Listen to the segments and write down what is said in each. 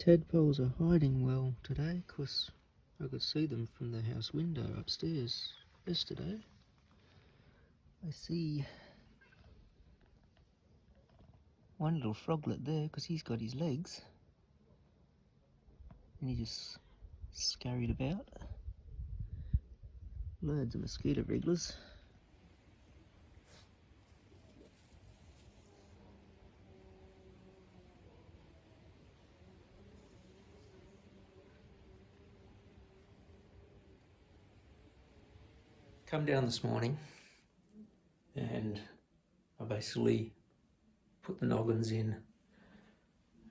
Tadpoles are hiding well today because I could see them from the house window upstairs yesterday. I see one little froglet there because he's got his legs and he just scurried about. Loads of mosquito wrigglers. Come down this morning and I basically put the noggins in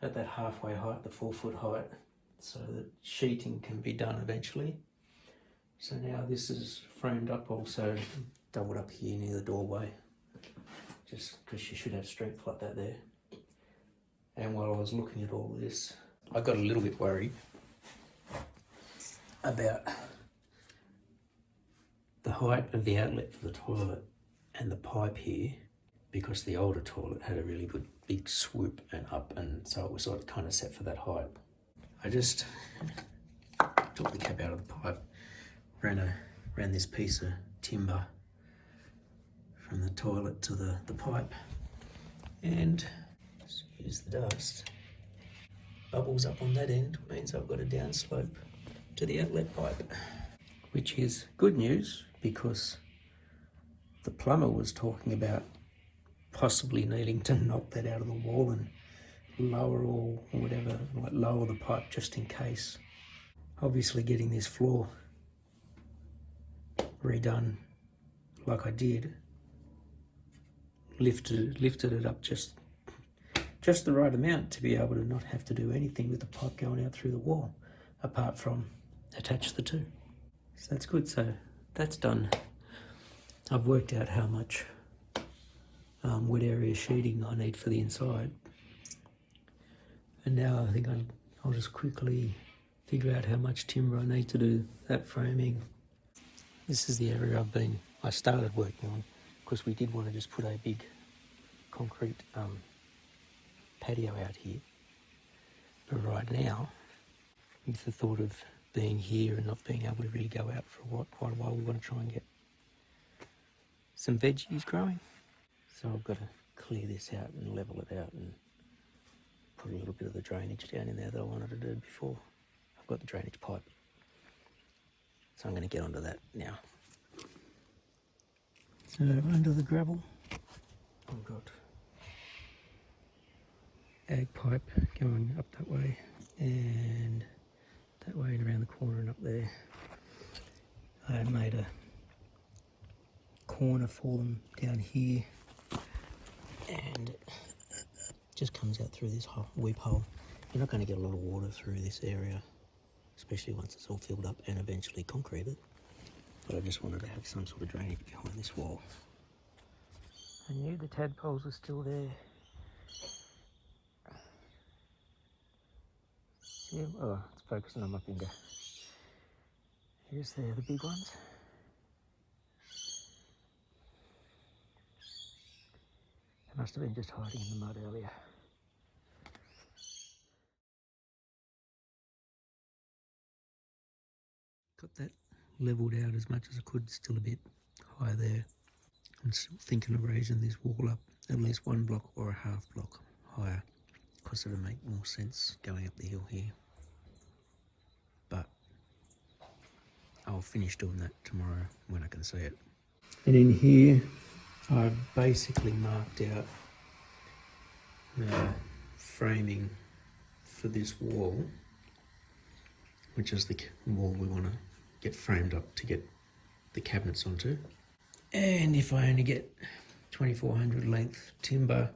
at that halfway height, the 4 foot height, so that sheeting can be done eventually. So now this is framed up, also doubled up here near the doorway, just because you should have strength like that there. And while I was looking at all this, I got a little bit worried about the height of the outlet for the toilet and the pipe here, because the older toilet had a really good big swoop and up, and so it was sort of kind of set for that height. I just took the cap out of the pipe, ran this piece of timber from the toilet to the pipe, and just use the dust. Bubbles up on that end means I've got a downslope to the outlet pipe, which is good news because the plumber was talking about possibly needing to knock that out of the wall and lower or whatever, like lower the pipe just in case. Obviously getting this floor redone like I did, lifted it up just the right amount to be able to not have to do anything with the pipe going out through the wall, apart from attach the two. So that's good, so that's done. I've worked out how much wet area sheeting I need for the inside. And now I think I'll just quickly figure out how much timber I need to do that framing. This is the area I started working on, because we did want to just put a big concrete patio out here. But right now, with the thought of being here and not being able to really go out for quite a while, we want to try and get some veggies growing. So I've got to clear this out and level it out and put a little bit of the drainage down in there that I wanted to do before. I've got the drainage pipe. So I'm going to get onto that now. So under the gravel, I've got ag pipe going up that way and that way and around the corner and up there. I made a corner for them down here, and it just comes out through this weep hole. You're not going to get a lot of water through this area, especially once it's all filled up and eventually concreted. But I just wanted to have some sort of drainage behind this wall. I knew the tadpoles were still there. See them? Oh, it's focusing on my finger. Here's the big ones. They must have been just hiding in the mud earlier. Got that levelled out as much as I could, still a bit high there. I'm still thinking of raising this wall up at least 1 block or a half block higher, because it'll make more sense going up the hill here. But I'll finish doing that tomorrow when I can see it. And in here, I've basically marked out the framing for this wall, which is the wall we want to get framed up to get the cabinets onto. And if I only get 2400 length timber,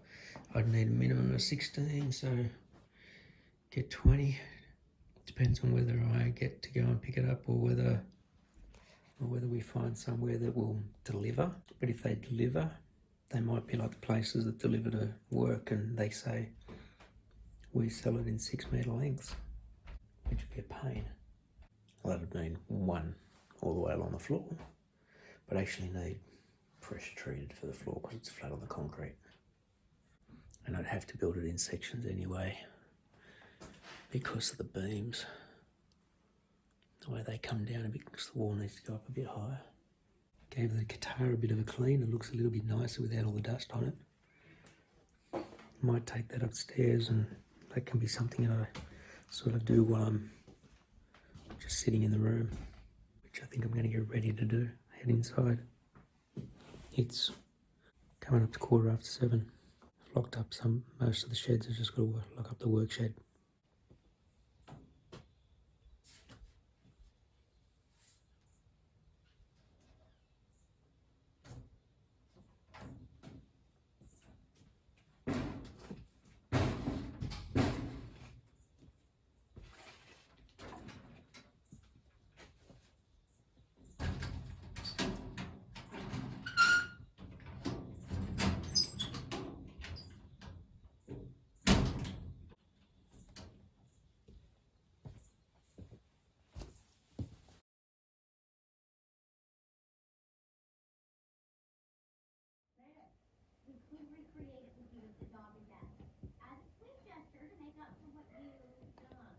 I'd need a minimum of 16, so get 20. Depends on whether I get to go and pick it up or whether we find somewhere that will deliver. But if they deliver, they might be like the places that deliver to work and they say, we sell it in 6 metre lengths, which would be a pain. Well, that would mean one all the way along the floor, but actually need pressure treated for the floor because it's flat on the concrete. And I'd have to build it in sections anyway, because of the beams, the way they come down a bit, because the wall needs to go up a bit higher. Gave the guitar a bit of a clean. It looks a little bit nicer without all the dust on it. Might take that upstairs, and that can be something that I sort of do while I'm just sitting in the room, which I think I'm going to get ready to do. Head inside. It's coming up to 7:15. I've locked up most of the sheds. I've just got to lock up the work shed. We could recreate it with you as the dog and cat, as a sweet gesture to make up for what you've done.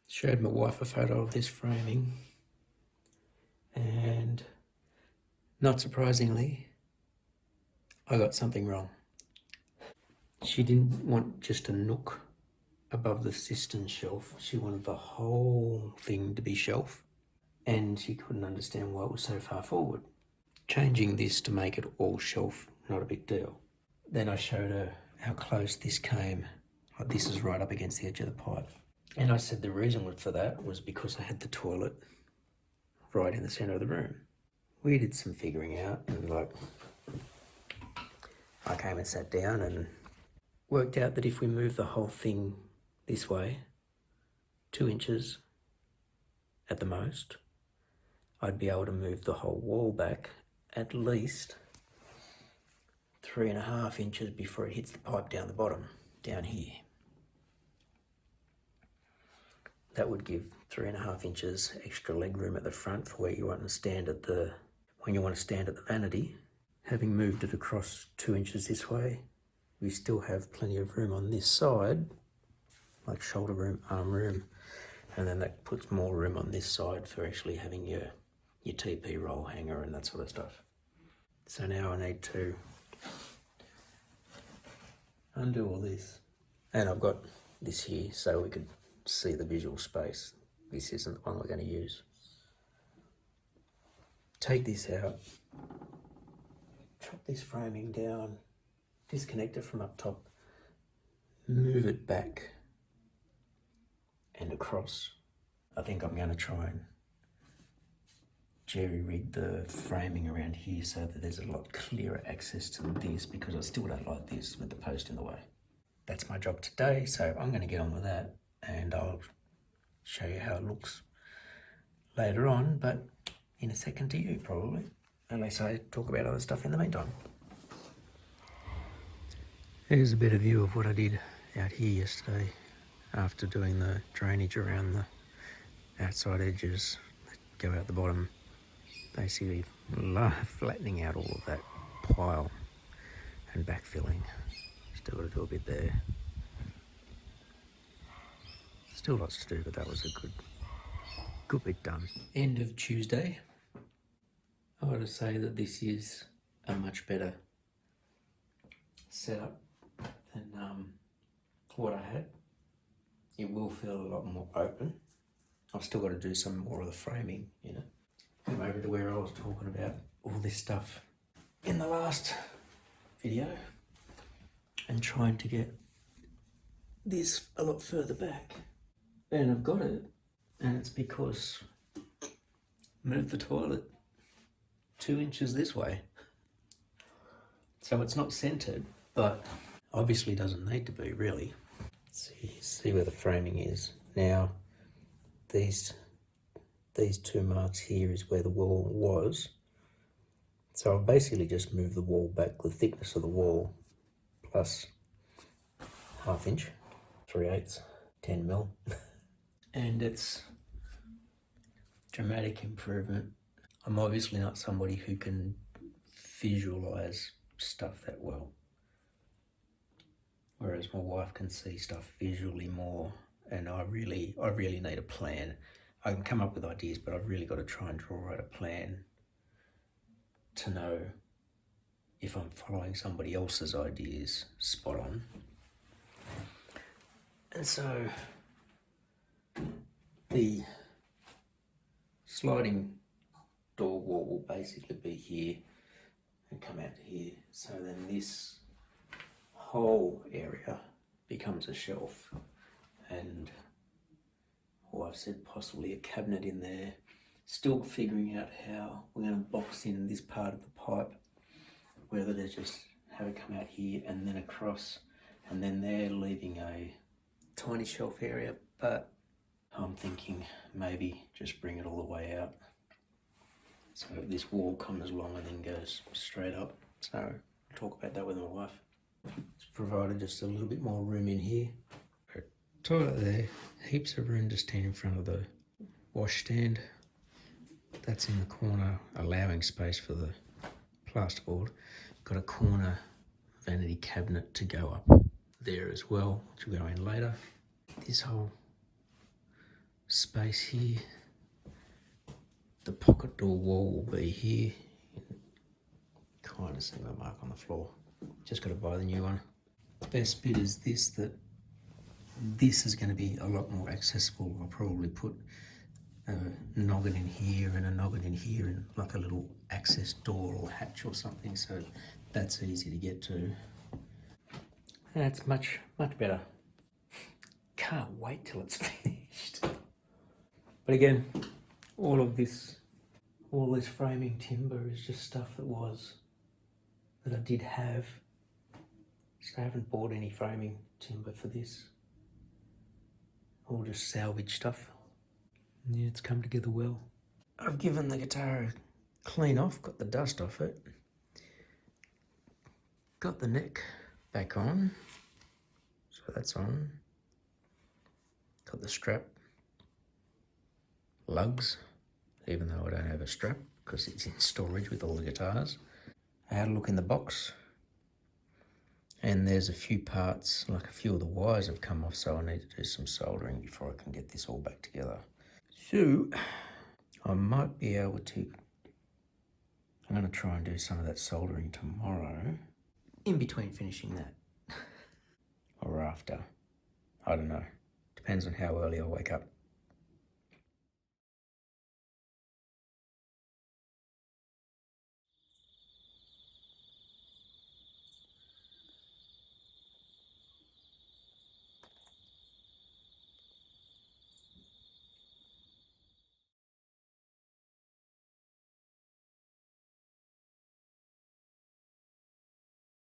Showed my wife a photo of this framing, and not surprisingly, I got something wrong. She didn't want just a nook above the cistern shelf. She wanted the whole thing to be shelf, and she couldn't understand why it was so far forward. Changing this to make it all shelf, not a big deal. Then I showed her how close this came. Like, this is right up against the edge of the pipe. And I said the reason for that was because I had the toilet right in the centre of the room. We did some figuring out, and I came and sat down and worked out that if we move the whole thing this way, 2 inches at the most, I'd be able to move the whole wall back at least 3.5 inches before it hits the pipe down the bottom, down here. That would give 3.5 inches extra leg room at the front for where you want to stand at the, when you want to stand at the vanity. Having moved it across 2 inches this way, we still have plenty of room on this side, like shoulder room, arm room, and then that puts more room on this side for actually having your TP roll hanger and that sort of stuff. So now I need to undo all this, and I've got this here so we could see the visual space. This isn't the one we're going to use. Take this out, chop this framing down, disconnect it from up top, move it back and across. I think I'm going to try and jerry-rig the framing around here so that there's a lot clearer access to this, because I still don't like this with the post in the way. That's my job today, so I'm going to get on with that, and I'll show you how it looks later on, but in a second to you probably, unless I talk about other stuff in the meantime. Here's a better view of what I did out here yesterday after doing the drainage around the outside edges that go out the bottom, basically flattening out all of that pile and backfilling. Still got to do a bit there. Still lots to do, but that was a good bit done. End of Tuesday. I got to say that this is a much better setup than what I had. It will feel a lot more open. I've still got to do some more of the framing, you know. Come over to where I was talking about all this stuff in the last video and trying to get this a lot further back. And I've got it, and it's because I moved the toilet 2 inches this way. So it's not centered, but obviously doesn't need to be really. See where the framing is. Now, these 2 marks here is where the wall was. So I've basically just moved the wall back, the thickness of the wall, plus 1/2 inch, 3/8, 10 mil. And it's dramatic improvement. I'm obviously not somebody who can visualize stuff that well. Whereas my wife can see stuff visually more, and I really need a plan. I can come up with ideas, but I've really got to try and draw out a plan to know if I'm following somebody else's ideas spot on. And so the sliding door wall will basically be here and come out to here. So then this whole area becomes a shelf, and I've said possibly a cabinet in there. Still figuring out how we're going to box in this part of the pipe, whether they just have it come out here and then across, and then they're leaving a tiny shelf area, but I'm thinking maybe just bring it all the way out. So this wall comes along and then goes straight up. So I'll talk about that with my wife. It's provided just a little bit more room in here. Toilet there, heaps of room to stand in front of the washstand. That's in the corner, allowing space for the plasterboard. Got a corner vanity cabinet to go up there as well, which will go in later. This whole space here, the pocket door wall will be here. Kind of see my mark on the floor. Just got to buy the new one. The best bit is this, that this is going to be a lot more accessible. I'll probably put a noggin in here and a noggin in here and like a little access door or hatch or something, so that's easy to get to. That's much better. Can't wait till it's finished. But again, all this framing timber is just stuff that I did have. So I haven't bought any framing timber for this. All just salvage stuff. Yeah, it's come together well. I've given the guitar a clean off, got the dust off it. Got the neck back on, so that's on. Got the strap, lugs, even though I don't have a strap because it's in storage with all the guitars. I had a look in the box, and there's a few parts, like a few of the wires have come off, so I need to do some soldering before I can get this all back together. So I might be able to, I'm going to try and do some of that soldering tomorrow, in between finishing that, or after, I don't know, depends on how early I wake up.